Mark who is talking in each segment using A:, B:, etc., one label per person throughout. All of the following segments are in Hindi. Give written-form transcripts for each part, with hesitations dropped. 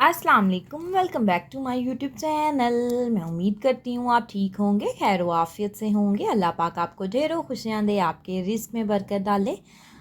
A: अस्सलाम वालेकुम। Welcome back to my YouTube channel. मैं उम्मीद करती हूँ आप ठीक होंगे, खैर व आफियत से होंगे। अल्लाह पाक आपको ढेरों खुशियाँ दे, आपके रिस्क में बरकत डाले,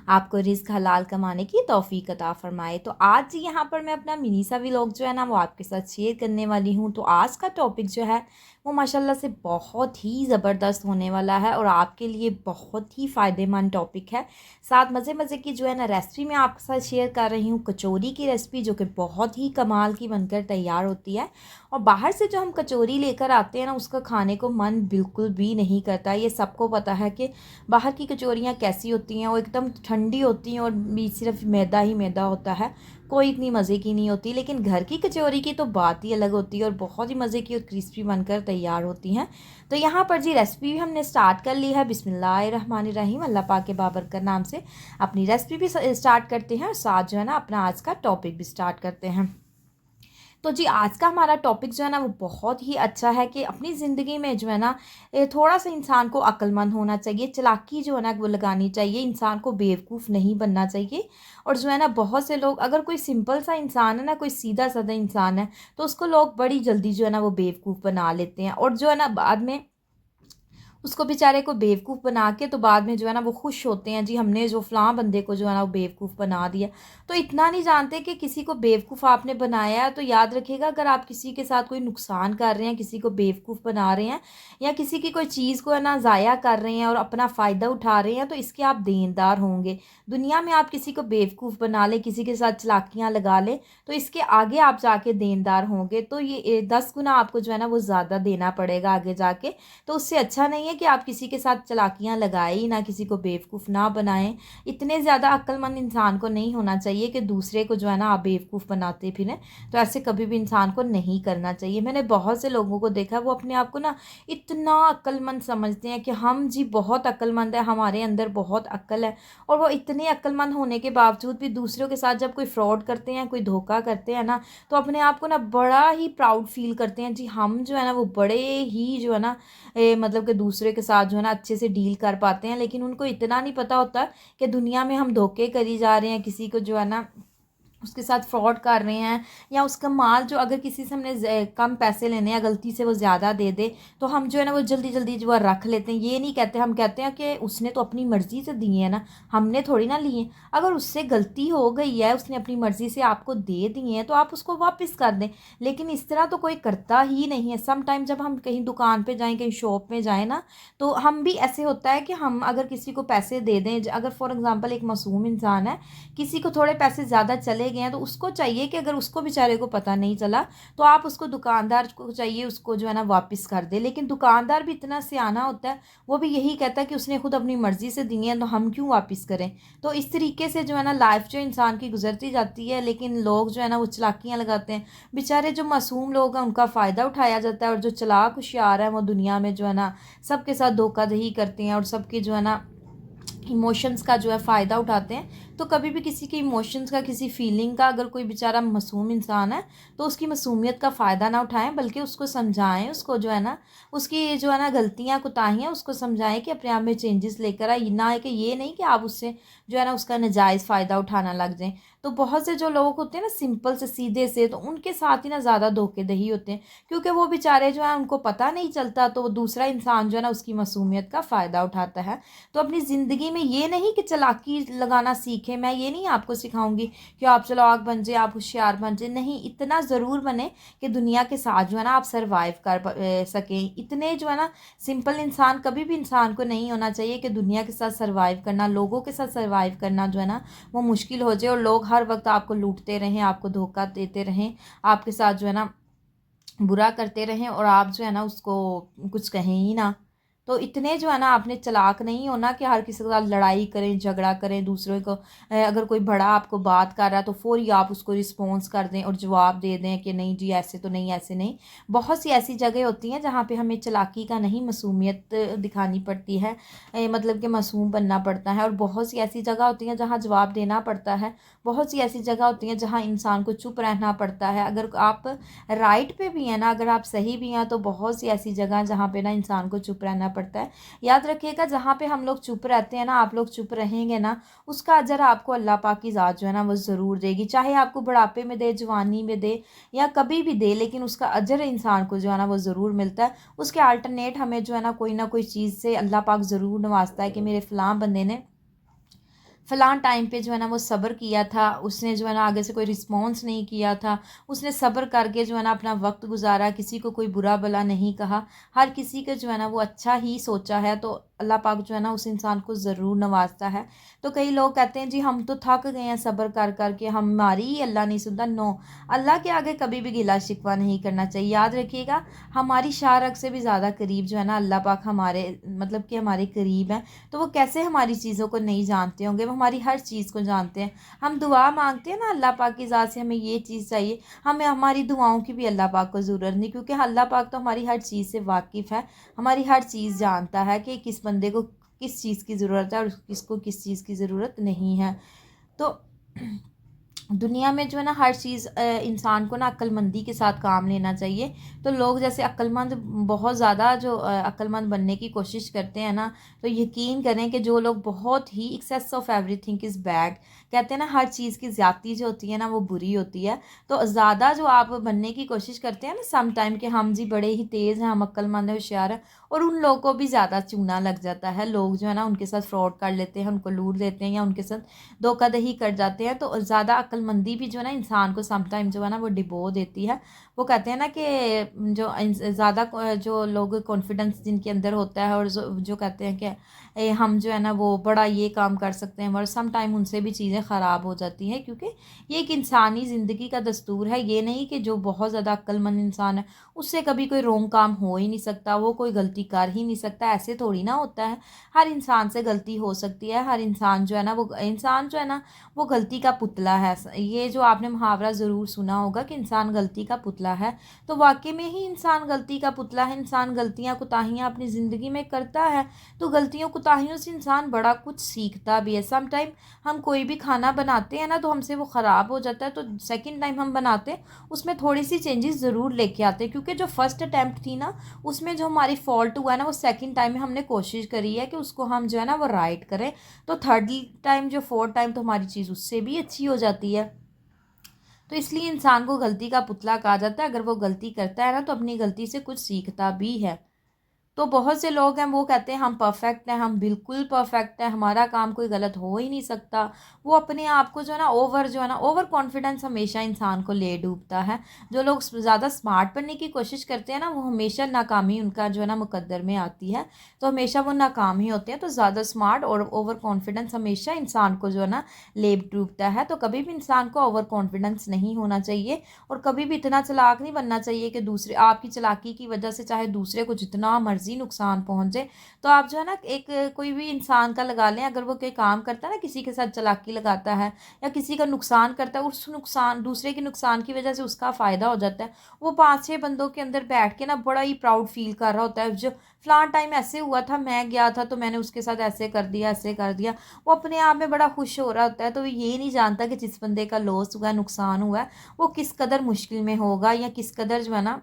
A: आपको रिस्क हलाल कमाने की तौफीक अता फ़रमाए। तो आज यहाँ पर मैं अपना मिनी सा व्लॉग जो है ना वो आपके साथ शेयर करने वाली हूँ। तो आज का टॉपिक जो है वो माशाल्लाह से बहुत ही ज़बरदस्त होने वाला है और आपके लिए बहुत ही फ़ायदेमंद टॉपिक है। साथ मज़े मज़े की जो है ना रेसिपी मैं आपके साथ शेयर कर रही हूँ, कचौरी की रेसिपी, जो कि बहुत ही कमाल की बनकर तैयार होती है। और बाहर से जो हम कचौरी लेकर आते हैं ना उसका खाने को मन बिल्कुल भी नहीं करता। ये सबको पता है कि बाहर की कचौरियाँ कैसी होती हैं, वो एकदम ठंडी होती हैं और बीच सिर्फ मैदा ही मैदा होता है, कोई इतनी मज़े की नहीं होती। लेकिन घर की कचौरी की तो बात ही अलग होती है और बहुत ही मज़े की और क्रिस्पी बनकर तैयार होती हैं। तो यहाँ पर जी रेसिपी भी हमने स्टार्ट कर ली है। बिस्मिल्लाहिर्रहमानिर्रहीम, अल्लाह पाक के बाबरकत नाम से अपनी रेसिपी भी स्टार्ट करते हैं और साथ जो है ना अपना आज का टॉपिक भी स्टार्ट करते हैं। तो जी आज का हमारा टॉपिक जो है ना वो बहुत ही अच्छा है कि अपनी ज़िंदगी में जो है ना थोड़ा सा इंसान को अक्लमंद होना चाहिए, चालाकी जो है ना वो लगानी चाहिए, इंसान को बेवकूफ़ नहीं बनना चाहिए। और जो है ना बहुत से लोग, अगर कोई सिंपल सा इंसान है ना, कोई सीधा साधा इंसान है, तो उसको लोग बड़ी जल्दी जो है ना वो बेवकूफ़ बना लेते हैं और जो है ना बाद में उसको बेचारे को बेवकूफ़ बना के तो बाद में जो है ना वो खुश होते हैं, जी हमने जो फ़लाँ बंदे को जो है ना वो बेवकूफ़ बना दिया। तो इतना नहीं जानते कि किसी को बेवकूफ़ आपने बनाया है तो याद रखिएगा, अगर आप किसी के साथ कोई नुकसान कर रहे हैं, किसी को बेवकूफ़ बना रहे हैं या किसी की कोई चीज़ को है ना ज़ाया कर रहे हैं और अपना फ़ायदा उठा रहे हैं, तो इसके आप देनदार होंगे। दुनिया में आप किसी को बेवकूफ़ बना लें, किसी के साथ चालाकियाँ लगा लें, तो इसके आगे आप जाके देनदार होंगे। तो ये 10 गुना आपको जो है ना वो ज़्यादा देना पड़ेगा आगे जाके। तो उससे अच्छा नहीं है कि आप किसी के साथ चालाकियाँ लगाएं ही ना, किसी को बेवकूफ़ ना बनाएं। इतने ज़्यादा अक्लमंद इंसान को नहीं होना चाहिए कि दूसरे को जो है ना आप बेवकूफ़ बनाते फिरें। तो ऐसे कभी भी इंसान को नहीं करना चाहिए। मैंने बहुत से लोगों को देखा, वो अपने आप को ना इतना अक्लमंद समझते हैं कि हम जी बहुत अक्लमंद है, हमारे अंदर बहुत अक्ल है। और वो इतने अक्लमंद होने के बावजूद भी दूसरों के साथ जब कोई फ्रॉड करते हैं, कोई धोखा करते हैं ना, तो अपने आप को ना बड़ा ही प्राउड फील करते हैं, जी हम जो है ना वो बड़े ही जो है ना मतलब कि दूसरे के साथ जो है ना अच्छे से डील कर पाते हैं। लेकिन उनको इतना नहीं पता होता कि दुनिया में हम धोखे करी जा रहे हैं, किसी को जो है ना उसके साथ फ्रॉड कर रहे हैं, या उसका माल जो अगर किसी से हमने कम पैसे लेने या गलती से वो ज़्यादा दे दे तो हम जो है ना वो जल्दी जल्दी जो है रख लेते हैं। ये नहीं कहते, हम कहते हैं कि उसने तो अपनी मर्ज़ी से दिए हैं ना, हमने थोड़ी ना लिए। अगर उससे गलती हो गई है, उसने अपनी मर्ज़ी से आपको दे दिए हैं, तो आप उसको वापस कर दें। लेकिन इस तरह तो कोई करता ही नहीं है। सम टाइम जब हम कहीं दुकान पे जाएं, कहीं शॉप में जाएं ना, तो हम भी ऐसे होता है कि हम अगर किसी को पैसे दे दें, अगर फॉर एग्ज़ाम्पल एक मासूम इंसान है, किसी को थोड़े पैसे ज़्यादा चले गए हैं, तो उसको चाहिए कि अगर उसको बेचारे को पता नहीं चला तो आप उसको, दुकानदार को चाहिए उसको जो है ना वापस कर दे। लेकिन दुकानदार भी इतना सियाना होता है, वो भी यही कहता है कि उसने खुद अपनी मर्ज़ी से दिए हैं तो हम क्यों वापस करें। तो इस तरीके से जो है ना लाइफ जो इंसान की गुजरती जाती है, लेकिन लोग जो है ना वो चालाकियाँ लगाते हैं। बेचारे जो मासूम लोग हैं उनका फ़ायदा उठाया जाता है, और जो चालाक होशियार है वो दुनिया में जो है ना सबके साथ धोखाधड़ी करते हैं और सबके जो है ना इमोशंस का जो है फ़ायदा उठाते हैं। तो कभी भी किसी के इमोशंस का, किसी फीलिंग का, अगर कोई बेचारा मासूम इंसान है तो उसकी मासूमियत का फ़ायदा ना उठाएं, बल्कि उसको समझाएं, उसको जो है ना उसकी जो है ना गलतियाँ कोताहियाँ उसको समझाएं कि अपने आप में चेंजेस लेकर आए। ना है कि ये नहीं कि आप उससे जो है ना उसका नाजायज़ फ़ायदा उठाना लग जाएं। तो बहुत से जो लोग होते हैं ना सिंपल से सीधे से, तो उनके साथ ही ना ज़्यादा धोखेधड़ी होते हैं, क्योंकि वो बेचारे जो है उनको पता नहीं चलता, तो वो दूसरा इंसान जो है ना उसकी मासूमियत का फ़ायदा उठाता है। तो अपनी ज़िंदगी में ये नहीं कि चालाकी लगाना सीखें, मैं ये नहीं आपको सिखाऊंगी कि आप चालाक बन जाए, आप होशियार बन जाए, नहीं, इतना ज़रूर बने कि दुनिया के साथ जो है ना आप सरवाइव कर सकें। इतने जो है ना सिंपल इंसान कभी भी इंसान को नहीं होना चाहिए कि दुनिया के साथ सरवाइव करना, लोगों के साथ सरवाइव करना जो है ना वो मुश्किल हो जाए, और लोग हर वक्त आपको लूटते रहें, आपको धोखा देते रहें, आपके साथ जो है ना बुरा करते रहें, और आप जो है ना उसको कुछ कहें ही ना। तो इतने जो है ना आपने चालाक नहीं होना कि हर किसी के साथ लड़ाई करें, झगड़ा करें, दूसरों को अगर कोई बड़ा आपको बात कर रहा है तो फौरी आप उसको रिस्पॉन्स कर दें और जवाब दे दें कि नहीं जी ऐसे तो नहीं, ऐसे नहीं। बहुत सी ऐसी जगह होती हैं जहाँ पे हमें चालाकी का नहीं, मासूमियत दिखानी पड़ती है, मतलब कि मासूम बनना पड़ता है। और बहुत सी ऐसी जगह होती हैं जहाँ जवाब देना पड़ता है। बहुत सी ऐसी जगह होती हैं जहाँ इंसान को चुप रहना पड़ता है। अगर आप राइट पे भी हैं ना, अगर आप सही भी हैं, तो बहुत सी ऐसी जगह जहाँ पे ना इंसान को चुप रहना पड़ता है। याद रखिएगा, जहाँ पे हम लोग चुप रहते हैं ना, आप लोग चुप रहेंगे ना, उसका अजर आपको अल्लाह पाक की ज़ात जो है ना वो ज़रूर देगी। चाहे आपको बुढ़ापे में दे, जवानी में दे, या कभी भी दे, लेकिन उसका अजर इंसान को जो है ना वो ज़रूर मिलता है। उसके अल्टरनेट हमें जो है ना कोई चीज़ से अल्लाह पाक ज़रूर नवाजता है कि मेरे फ़लाँ बंदे ने फ़लाँ टाइम पे जो है ना वो सब्र किया था, उसने जो है ना आगे से कोई रिस्पॉन्स नहीं किया था, उसने सब्र करके जो है ना अपना वक्त गुजारा, किसी को कोई बुरा भला नहीं कहा, हर किसी का जो है ना वो अच्छा ही सोचा है, तो अल्लाह पाक जो है ना उस इंसान को ज़रूर नवाजता है। तो कई लोग कहते हैं जी हम तो थक गए हैं सब्र कर कर के, हमारी ही अल्लाह नहीं सुनता। नो, अल्लाह के आगे कभी भी गिला शिकवा नहीं करना चाहिए। याद रखिएगा, हमारी शाह से भी ज़्यादा करीब जो है ना अल्लाह पाक हमारे, मतलब कि हमारे करीब हैं। तो वो कैसे हमारी चीज़ों को नहीं जानते होंगे, वो हमारी हर चीज़ को जानते हैं। हम दुआ मांगते हैं ना अल्लाह पाक की ज़ात से, हमें ये चीज़ चाहिए, हमें हमारी दुआओं की भी अल्लाह पाक को ज़रूरत नहीं, क्योंकि अल्लाह पाक तो हमारी हर चीज़ से वाकिफ़ है, हमारी हर चीज़ जानता है कि किस बंदे को किस चीज़ की ज़रूरत है और किसको किस चीज़ की ज़रूरत नहीं है। तो दुनिया में जो है ना हर चीज़ इंसान को ना अक्लमंदी के साथ काम लेना चाहिए। तो लोग जैसे अक्लमंद, बहुत ज़्यादा जो अक्लमंद बनने की कोशिश करते हैं ना, तो यकीन करें कि जो लोग बहुत ही excess of everything is bad, कहते हैं ना हर चीज़ की ज़्यादती जो होती है ना वो बुरी होती है। तो ज़्यादा जो आप बनने की कोशिश करते हैं ना सम टाइम के, हम जी बड़े ही तेज़ हैं, हम अक्लमंद हैं, होशियार हैं, और उन लोगों को भी ज़्यादा चूना लग जाता है। लोग जो है ना उनके साथ फ्रॉड कर लेते हैं, उनको लूट देते हैं या उनके साथ धोखाधड़ी कर जाते हैं। तो ज़्यादा अक्लमंदी भी जो है ना इंसान को सम टाइम जो है ना वो डिबो देती है। वो कहते हैं ना कि जो ज़्यादा जो लोग कॉन्फिडेंस जिनके अंदर होता है, और जो कहते हैं कि हम जो है ना वो बड़ा ये काम कर सकते हैं, और सम टाइम उनसे भी चीज़ें ख़राब हो जाती हैं, क्योंकि ये एक इंसानी ज़िंदगी का दस्तूर है। ये नहीं कि जो बहुत ज़्यादा अक्लमंद इंसान है उससे कभी कोई रॉन्ग काम हो ही नहीं सकता, वो कोई गलती कर ही नहीं सकता, ऐसे थोड़ी ना होता है। हर इंसान से गलती हो सकती है। हर इंसान जो है ना वो इंसान जो है ना वो गलती का पुतला है। ये जो आपने मुहावरा ज़रूर सुना होगा कि इंसान गलती का पुतला है, तो वाकई में ही इंसान गलती का पुतला है। इंसान गलतियाँ कोताहियाँ अपनी ज़िंदगी में करता है, तो गलतियों कोताहियों से इंसान बड़ा कुछ सीखता भी है। सम टाइम हम कोई भी खाना बनाते हैं ना तो हमसे वो ख़राब हो जाता है, तो सेकंड टाइम हम बनाते हैं उसमें थोड़ी सी चेंजेस ज़रूर लेके आते हैं, क्योंकि जो फर्स्ट अटैम्प्ट थी ना उसमें जो हमारी फॉल्ट हुआ है ना, वो सेकंड टाइम में हमने कोशिश करी है कि उसको हम जो है ना वो राइट करें, तो थर्ड टाइम जो फोर्थ टाइम तो हमारी चीज़ उससे भी अच्छी हो जाती है। तो इसलिए इंसान को गलती का पुतला कहा जाता है। अगर वो गलती करता है ना तो अपनी गलती से कुछ सीखता भी है। तो बहुत से लोग हैं वो कहते हैं हम परफेक्ट हैं, हम बिल्कुल परफेक्ट हैं, हमारा काम कोई गलत हो ही नहीं सकता। वो अपने आप को जो है ना ओवर कॉन्फिडेंस हमेशा इंसान को ले डूबता है। जो लोग ज़्यादा स्मार्ट बनने की कोशिश करते हैं ना वो हमेशा नाकामी उनका जो है ना मुकद्दर में आती है, तो हमेशा वो नाकाम ही होते हैं। तो ज़्यादा स्मार्ट और ओवर कॉन्फिडेंस हमेशा इंसान को जो है ना ले डूबता है। तो कभी भी इंसान को ओवर कॉन्फिडेंस नहीं होना चाहिए, और कभी भी इतना चालाक नहीं बनना चाहिए कि दूसरे आपकी चालाकी की वजह से चाहे दूसरे को जितना मर्जी नुकसान पहुंचे। तो आप जो है ना एक कोई भी इंसान का लगा लें, अगर वो कोई काम करता है ना, किसी के साथ चालाकी लगाता है या किसी का नुकसान करता है, उस नुकसान दूसरे के नुकसान की वजह से उसका फ़ायदा हो जाता है, वो 5-6 बंदों के अंदर बैठ के ना बड़ा ही प्राउड फील कर रहा होता है, जो फलां टाइम ऐसे हुआ था, मैं गया था तो मैंने उसके साथ ऐसे कर दिया, ऐसे कर दिया। वो अपने आप में बड़ा खुश हो रहा होता है। तो वो ये नहीं जानता कि जिस बंदे का लॉस हुआ है, नुकसान हुआ है, वो किस कदर मुश्किल में होगा, या किस कदर जो है ना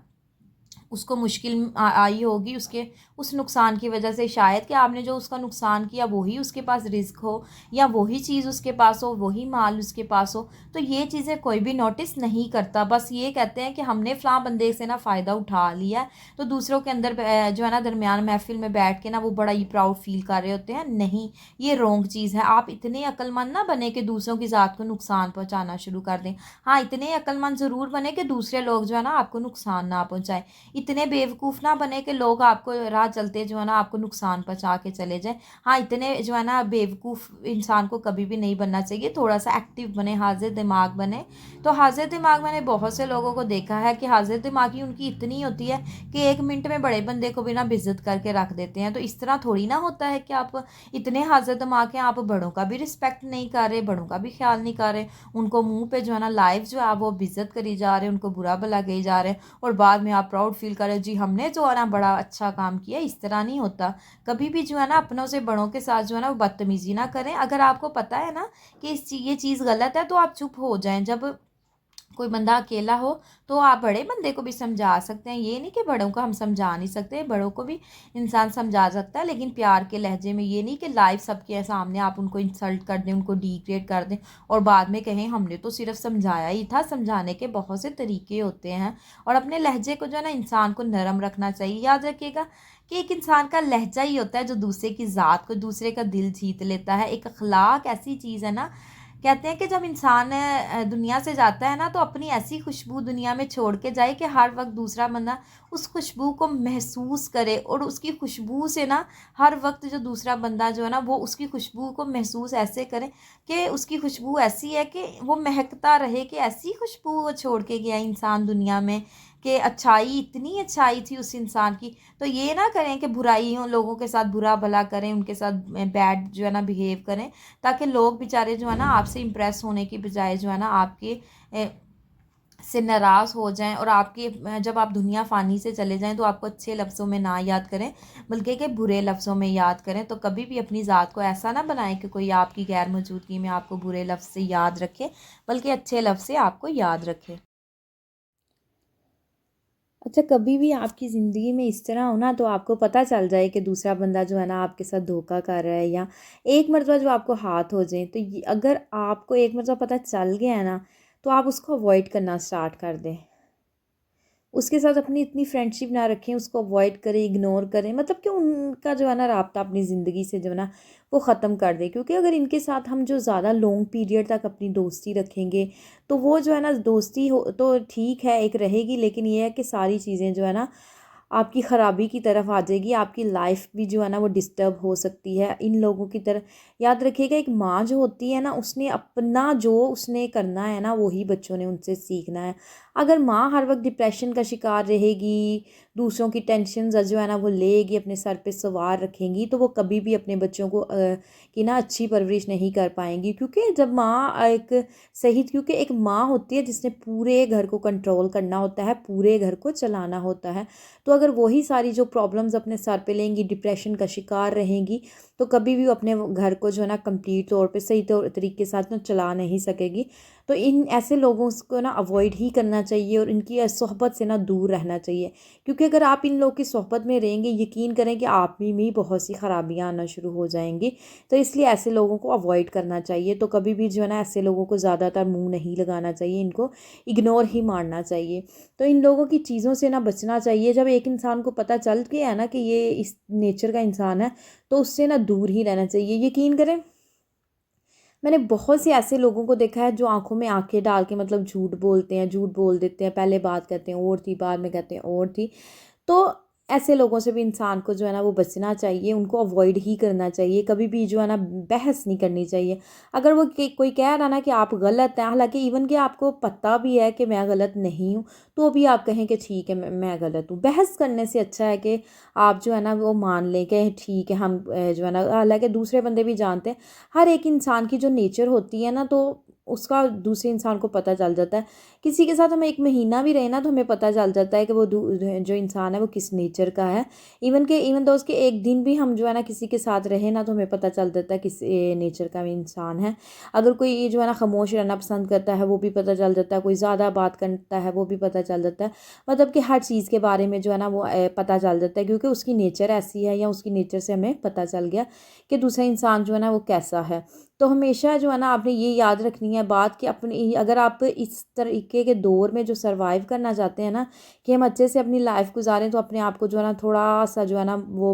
A: उसको मुश्किल आई होगी उसके उस नुकसान की वजह से। शायद कि आपने जो उसका नुकसान किया वही उसके पास रिस्क हो, या वही चीज़ उसके पास हो, वही माल उसके पास हो। तो ये चीज़ें कोई भी नोटिस नहीं करता, बस ये कहते हैं कि हमने फ़लाँ बंदे से ना फ़ायदा उठा लिया है, तो दूसरों के अंदर जो है ना दरमियान महफिल में बैठ के ना वो बड़ा ही प्राउड फील कर रहे होते हैं। नहीं, ये रॉन्ग चीज़ है। आप इतने अक्लमंद ना बने कि दूसरों की ज़ात को नुकसान पहुँचाना शुरू कर दें। हाँ, इतने अक्लमंद ज़रूर बने कि दूसरे लोग जो है ना आपको नुकसान ना पहुँचाएं। इतने बेवकूफ़ ना बने कि लोग आपको राह चलते जो है ना आपको नुकसान पहुंचा के चले जाएं। हाँ, इतने जो है ना बेवकूफ़ इंसान को कभी भी नहीं बनना चाहिए। थोड़ा सा एक्टिव बने, हाजिर दिमाग बने। तो हाजिर दिमाग मैंने बहुत से लोगों को देखा है कि हाजिर दिमागी उनकी इतनी होती है कि 1 मिनट में बड़े बंदे को भी ना बेइज्जत करके रख देते हैं। तो इस तरह थोड़ी ना होता है कि आप इतने हाजिर दिमाग हैं, आप बड़ों का भी रिस्पेक्ट नहीं कर रहे, बड़ों का भी ख्याल नहीं कर रहे, उनको मुँह पे जो है ना लाइव जो है वो बेइज्जत करी जा रहे हैं, उनको बुरा भला कही जा रहे हैं, और बाद में आप प्राउड फील कर रहे हो जी हमने जो है ना बड़ा अच्छा काम किया। इस तरह नहीं होता। कभी भी जो है ना अपनों से बड़ों के साथ जो है ना वो बदतमीजी ना करें। अगर आपको पता है ना कि ये चीज़ गलत है तो आप चुप हो जाएं। जब कोई बंदा अकेला हो तो आप बड़े बंदे को भी समझा सकते हैं, ये नहीं कि बड़ों को हम समझा नहीं सकते, बड़ों को भी इंसान समझा सकता है, लेकिन प्यार के लहजे में। ये नहीं कि लाइव सबके सामने आप उनको इंसल्ट कर दें, उनको डिग्रेड कर दें और बाद में कहें हमने तो सिर्फ समझाया ही था। समझाने के बहुत से तरीके होते हैं और अपने लहजे को जो है ना इंसान को नरम रखना चाहिए। याद रखिएगा कि एक इंसान का लहजा ही होता है जो दूसरे की ज़ात को, दूसरे का दिल जीत लेता है। एक अखलाक ऐसी चीज़ है ना, कहते हैं कि जब इंसान दुनिया से जाता है ना तो अपनी ऐसी खुशबू दुनिया में छोड़ के जाए कि हर वक्त दूसरा बंदा उस खुशबू को महसूस करे, और उसकी खुशबू से ना हर वक्त जो दूसरा बंदा जो है ना वो उसकी खुशबू को महसूस ऐसे करे कि उसकी खुशबू ऐसी है कि वो महकता रहे, कि ऐसी खुशबू वो छोड़ के गया इंसान दुनिया में कि अच्छाई, इतनी अच्छाई थी उस इंसान की। तो ये ना करें कि बुराइयों, लोगों के साथ बुरा भला करें, उनके साथ बैड जो है ना बिहेव करें, ताकि लोग बेचारे जो है ना आपसे इम्प्रेस होने की बजाय जो है ना आपके से नाराज़ हो जाएं, और आपके जब आप दुनिया फ़ानी से चले जाएं तो आपको अच्छे लफ्ज़ों में ना याद करें बल्कि के बुरे लफ्ज़ों में याद करें। तो कभी भी अपनी ज़ात को ऐसा ना बनाएं कि कोई आपकी गैर मौजूदगी में आपको बुरे लफ्ज़ से याद रखे, बल्कि अच्छे लफ्ज़ से आपको याद रखे। अच्छा, कभी भी आपकी ज़िंदगी में इस तरह हो ना तो आपको पता चल जाए कि दूसरा बंदा जो है ना आपके साथ धोखा कर रहा है, या एक मर्तबा जो आपको हाथ हो जाए, तो अगर आपको एक मर्तबा पता चल गया है ना तो आप उसको अवॉइड करना स्टार्ट कर दें। उसके साथ अपनी इतनी फ्रेंडशिप ना रखें, उसको अवॉइड करें, इग्नोर करें, मतलब कि उनका जो है ना राब्ता अपनी ज़िंदगी से जो है ना वो ख़त्म कर दें। क्योंकि अगर इनके साथ हम जो ज़्यादा लॉन्ग पीरियड तक अपनी दोस्ती रखेंगे तो वो जो है ना दोस्ती हो तो ठीक है एक रहेगी, लेकिन ये है कि सारी चीज़ें जो है ना आपकी ख़राबी की तरफ आ जाएगी, आपकी लाइफ भी जो है ना वो डिस्टर्ब हो सकती है इन लोगों की तरह। याद रखिएगा, एक माँ जो होती है ना उसने अपना जो उसने करना है ना वही बच्चों ने उनसे सीखना है। अगर माँ हर वक्त डिप्रेशन का शिकार रहेगी, दूसरों की टेंशन जो है ना वो लेगी, अपने सर पे सवार रखेंगी, तो वो कभी भी अपने बच्चों को की ना अच्छी परवरिश नहीं कर पाएंगी। क्योंकि जब माँ एक सही, क्योंकि एक माँ होती है जिसने पूरे घर को कंट्रोल करना होता है, पूरे घर को चलाना होता है। तो अगर वही सारी जो प्रॉब्लम्स अपने सर पे लेंगी, डिप्रेशन का शिकार रहेंगी, तो कभी भी वो अपने घर को जो है ना कंप्लीट तौर पे सही तरीके के साथ ना चला नहीं सकेगी। तो इन ऐसे लोगों को ना अवॉइड ही करना चाहिए और इनकी सोहबत से ना दूर रहना चाहिए। क्योंकि अगर आप इन लोगों की सोहबत में रहेंगे, यकीन करें कि आप में भी बहुत सी खराबियाँ आना शुरू हो जाएंगी। तो इसलिए ऐसे लोगों को अवॉइड करना चाहिए। तो कभी भी जो है ना ऐसे लोगों को ज़्यादातर मुँह नहीं लगाना चाहिए, इनको इग्नोर ही मारना चाहिए। तो इन लोगों की चीज़ों से ना बचना चाहिए। जब एक इंसान को पता चल गया है ना कि ये इस नेचर का इंसान है, तो उससे ना दूर ही रहना चाहिए। यकीन करें, मैंने बहुत से ऐसे लोगों को देखा है जो आंखों में आंखें डाल के मतलब झूठ बोलते हैं, झूठ बोल देते हैं, पहले बात कहते हैं और थी, बाद में कहते हैं और थी। तो ऐसे लोगों से भी इंसान को जो है ना वो बचना चाहिए, उनको अवॉइड ही करना चाहिए। कभी भी जो है ना बहस नहीं करनी चाहिए। अगर वो कोई कह रहा ना कि आप गलत हैं, हालांकि इवन कि आपको पता भी है कि मैं गलत नहीं हूँ, तो भी आप कहें कि ठीक है मैं गलत हूँ। बहस करने से अच्छा है कि आप जो है ना वो मान लें कि ठीक है हम जो है ना, हालांकि दूसरे बंदे भी जानते हैं हर एक इंसान की जो नेचर होती है ना, तो उसका दूसरे इंसान को पता चल जाता है। किसी के साथ हम एक महीना भी रहे ना तो हमें पता चल जाता है कि वो जो इंसान है वो किस नेचर का है। इवन तो उसके एक दिन भी हम जो है ना किसी के साथ रहे ना तो हमें पता चल जाता है किस नेचर का इंसान है। अगर कोई जो है ना खामोश रहना पसंद करता है वो भी पता चल जाता है, कोई ज़्यादा बात करता है वो भी पता चल जाता है। मतलब कि हर चीज़ के बारे में जो है ना वो पता चल जाता है, क्योंकि उसकी नेचर ऐसी है या उसकी नेचर से हमें पता चल गया कि दूसरा इंसान जो है ना वो कैसा है। तो हमेशा जो है ना आपने ये याद रखनी है बात कि अपनी, अगर आप इस तरीके के दौर में जो सर्वाइव करना चाहते हैं ना कि हम अच्छे से अपनी लाइफ गुजारें, तो अपने आप को जो है ना थोड़ा सा जो है ना वो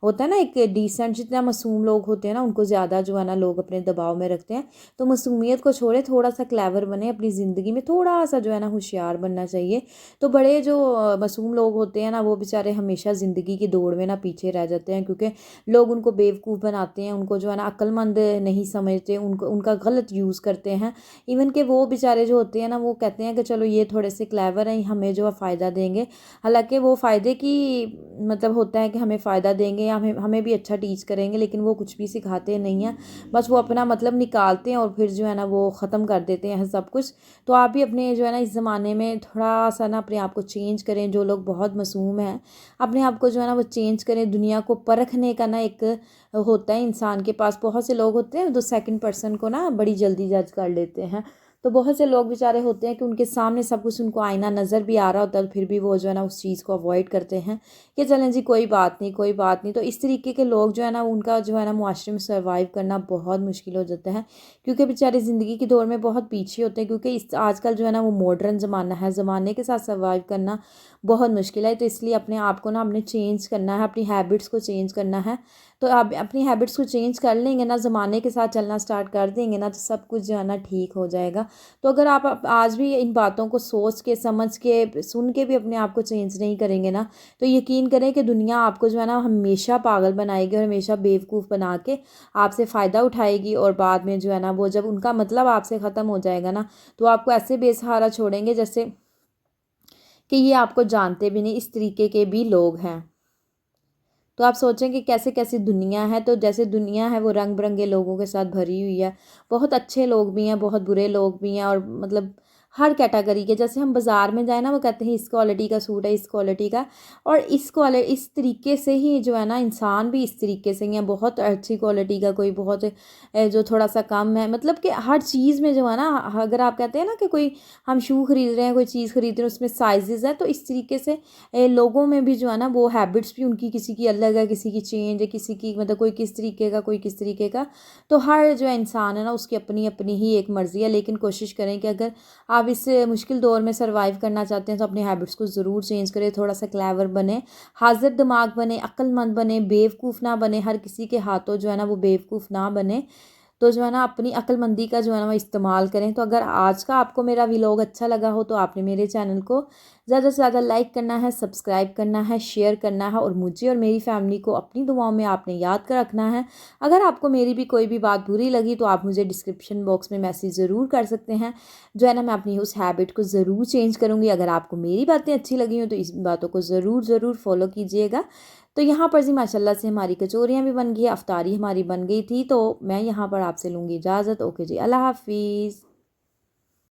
A: होता है ना एक डिसेंट, जितना मासूम लोग होते हैं ना उनको ज़्यादा जो है ना लोग अपने दबाव में रखते हैं। तो मासूमियत को छोड़े, थोड़ा सा क्लेवर बने, अपनी ज़िंदगी में थोड़ा सा जो है ना होशियार बनना चाहिए। तो बड़े जो मासूम लोग होते हैं ना वो बेचारे हमेशा ज़िंदगी की दौड़ में ना पीछे रह जाते हैं, क्योंकि लोग उनको बेवकूफ़ बनाते हैं, उनको जो है ना अक्लमंद नहीं समझते, उनको उनका गलत यूज़ करते हैं। इवन के वो बेचारे जो होते हैं ना वो कहते हैं कि चलो ये थोड़े से क्लेवर हैं, हमें जो है फ़ायदा देंगे। हालांकि वो फ़ायदे की मतलब होता है कि हमें फ़ायदा देंगे या हमें भी अच्छा टीच करेंगे, लेकिन वो कुछ भी सिखाते नहीं हैं। बस वो अपना मतलब निकालते हैं और फिर जो है ना वो ख़त्म कर देते हैं सब कुछ। तो आप भी अपने जो है ना इस ज़माने में थोड़ा सा ना अपने आप को चेंज करें। जो लोग बहुत मासूम हैं अपने आप को जो है ना वो चेंज करें। दुनिया को परखने का ना एक होता है इंसान के पास, बहुत से लोग होते हैं जो सेकंड पर्सन को ना बड़ी जल्दी जज कर लेते हैं। तो बहुत से लोग बेचारे होते हैं कि उनके सामने सब कुछ उनको आईना नज़र भी आ रहा होता है, तो फिर भी वो जो है ना उस चीज़ को अवॉइड करते हैं कि चलें जी कोई बात नहीं, कोई बात नहीं। तो इस तरीके के लोग जो है ना उनका जो है ना मुआशरे में सर्वाइव करना बहुत मुश्किल हो जाता है, क्योंकि बेचारे ज़िंदगी की दौड़ में बहुत पीछे होते हैं, क्योंकि इस आजकल जो है ना वो मॉडर्न ज़माना है, ज़माने के साथ सर्वाइव करना बहुत मुश्किल है। तो इसलिए अपने आप को ना हमने चेंज करना है, अपनी हैबिट्स को चेंज करना है। तो आप अपनी हैबिट्स को चेंज कर लेंगे ना, ज़माने के साथ चलना स्टार्ट कर देंगे ना, तो सब कुछ जो है ना ठीक हो जाएगा। तो अगर आप आज भी इन बातों को सोच के, समझ के, सुन के भी अपने आप को चेंज नहीं करेंगे ना, तो यकीन करें कि दुनिया आपको जो है ना हमेशा पागल बनाएगी और हमेशा बेवकूफ़ बना के आपसे फ़ायदा उठाएगी। और बाद में जो है ना वो जब उनका मतलब आपसे ख़त्म हो जाएगा ना, तो आपको ऐसे बेसहारा छोड़ेंगे जैसे कि ये आपको जानते भी नहीं, इस तरीके के भी लोग हैं। तो आप सोचें कि कैसे कैसी दुनिया है। तो जैसे दुनिया है वो रंग बिरंगे लोगों के साथ भरी हुई है, बहुत अच्छे लोग भी हैं, बहुत बुरे लोग भी हैं, और मतलब हर कैटेगरी के। जैसे हम बाज़ार में जाए ना, वो कहते हैं इस क्वालिटी का सूट है, इस क्वालिटी का, और इस तरीके से ही जो है ना इंसान भी इस तरीके से ही है, बहुत अच्छी क्वालिटी का, कोई बहुत जो थोड़ा सा कम है। मतलब कि हर चीज़ में जो है ना, अगर आप कहते हैं ना कि कोई हम शू ख़रीद रहे हैं, कोई चीज़ ख़रीद रहे हैं, उसमें साइज़ है, तो इस तरीके से लोगों में भी जो है ना वो हैबिट्स भी उनकी किसी की अलग है, किसी की चेंज है, किसी की मतलब कोई किस तरीके का, कोई किस तरीके का। तो हर जो इंसान है ना उसकी अपनी अपनी ही एक मर्ज़ी है। लेकिन कोशिश करें कि अगर आप इस मुश्किल दौर में सर्वाइव करना चाहते हैं तो अपनी हैबिट्स को ज़रूर चेंज करें, थोड़ा सा क्लेवर बने, हाजिर दिमाग बने, अक्लमंद बने, बेवकूफ़ ना बने, हर किसी के हाथों जो है ना वो बेवकूफ़ ना बने। तो जो है ना अपनी अक्लमंदी का जो है ना वो इस्तेमाल करें। तो अगर आज का आपको मेरा व्लॉग अच्छा लगा हो तो आपने मेरे चैनल को ज़्यादा से ज़्यादा लाइक करना है, सब्सक्राइब करना है, शेयर करना है, और मुझे और मेरी फैमिली को अपनी दुआओं में आपने याद कर रखना है। अगर आपको मेरी भी कोई भी बात बुरी लगी तो आप मुझे डिस्क्रिप्शन बॉक्स में मैसेज ज़रूर कर सकते हैं, जो है ना मैं अपनी उस हैबिट को ज़रूर चेंज करूँगी। अगर आपको मेरी बातें अच्छी लगी हो तो इस बातों को ज़रूर ज़रूर फॉलो कीजिएगा। तो यहाँ पर जी माशाल्लाह से हमारी कचौरियाँ भी बन गई, अफ्तारी हमारी बन गई थी। तो मैं यहाँ पर आपसे लूँगी इजाज़त। ओके जी, अल्लाह हाफ़िज़।